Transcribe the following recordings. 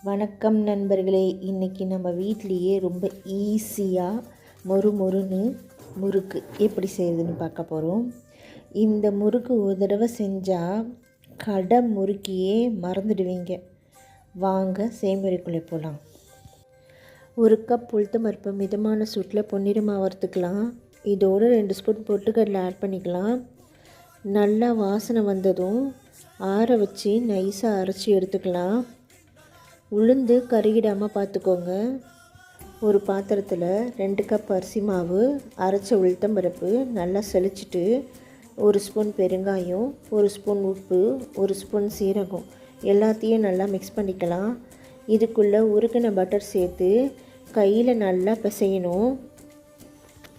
வணக்கம் நண்பர்களே. இன்றைக்கி நம்ம வீட்லேயே ரொம்ப ஈஸியாக மொறுன்னு முறுக்கு எப்படி செய்கிறதுன்னு பார்க்க போகிறோம். இந்த முறுக்கு ஒரு தடவை செஞ்சால் கடை முறுக்கியே மறந்துடுவீங்க. வாங்க செய்முறைக்குள்ளே போகலாம். ஒரு கப் உளுத்தம் பருப்பு மிதமான சூட்டில் பொன்னிறமாக வறுத்துக்கலாம். இதோடு 2 ஸ்பூன் பொட்டுக்கடலை ஆட் பண்ணிக்கலாம். நல்லா வாசனை வந்ததும் ஆற வச்சு நைஸாக அரைச்சி எடுத்துக்கலாம். உளுந்து கருகிடாமல் பார்த்துக்கோங்க. ஒரு பாத்திரத்தில் 2 கப் அரிசி மாவு, அரைச்ச உளுத்தம் பருப்பு நல்லா செழிச்சிட்டு 1 ஸ்பூன் பெருங்காயம், 1 ஸ்பூன் உப்பு, 1 ஸ்பூன் சீரகம் எல்லாத்தையும் நல்லா மிக்ஸ் பண்ணிக்கலாம். இதுக்குள்ளே உருக்கின பட்டர் சேர்த்து கையில் நல்லா பிசையணும்.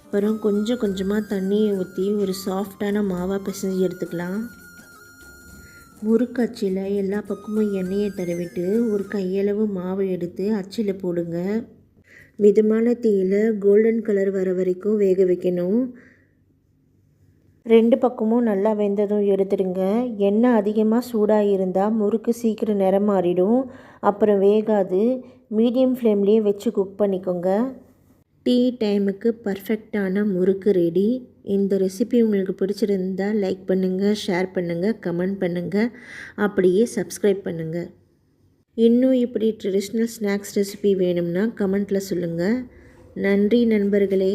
அப்புறம் கொஞ்சம் கொஞ்சமாக தண்ணியை ஊற்றி ஒரு சாஃப்டான மாவாக பிசைஞ்சு எடுத்துக்கலாம். முறுக்கு அச்சில் எல்லா பக்கமும் எண்ணெயை தடவிட்டு ஒரு கையளவு மாவு எடுத்து அச்சில் போடுங்க. மிதமான தீயில் கோல்டன் கலர் வர வரைக்கும் வேக வைக்கணும். 2 பக்கமும் நல்லா வெந்ததும் எடுத்துடுங்க. எண்ணெய் அதிகமாக சூடாக இருந்தால் முறுக்கு சீக்கிரம் நிறம் மாறிடும், அப்புறம் வேகாது. மீடியம் ஃப்ளேம்லேயே வச்சு குக் பண்ணிக்கோங்க. டீ டைமுக்கு பர்ஃபெக்டான முறுக்கு ரெடி. இந்த ரெசிபி உங்களுக்கு பிடிச்சிருந்தால் லைக் பண்ணுங்கள், ஷேர் பண்ணுங்கள், கமெண்ட் பண்ணுங்கள், அப்படியே சப்ஸ்கிரைப் பண்ணுங்கள். இன்னும் இப்படி ட்ரெடிஷ்னல் ஸ்நாக்ஸ் ரெசிபி வேணும்னா கமெண்ட்டில் சொல்லுங்கள். நன்றி நண்பர்களே.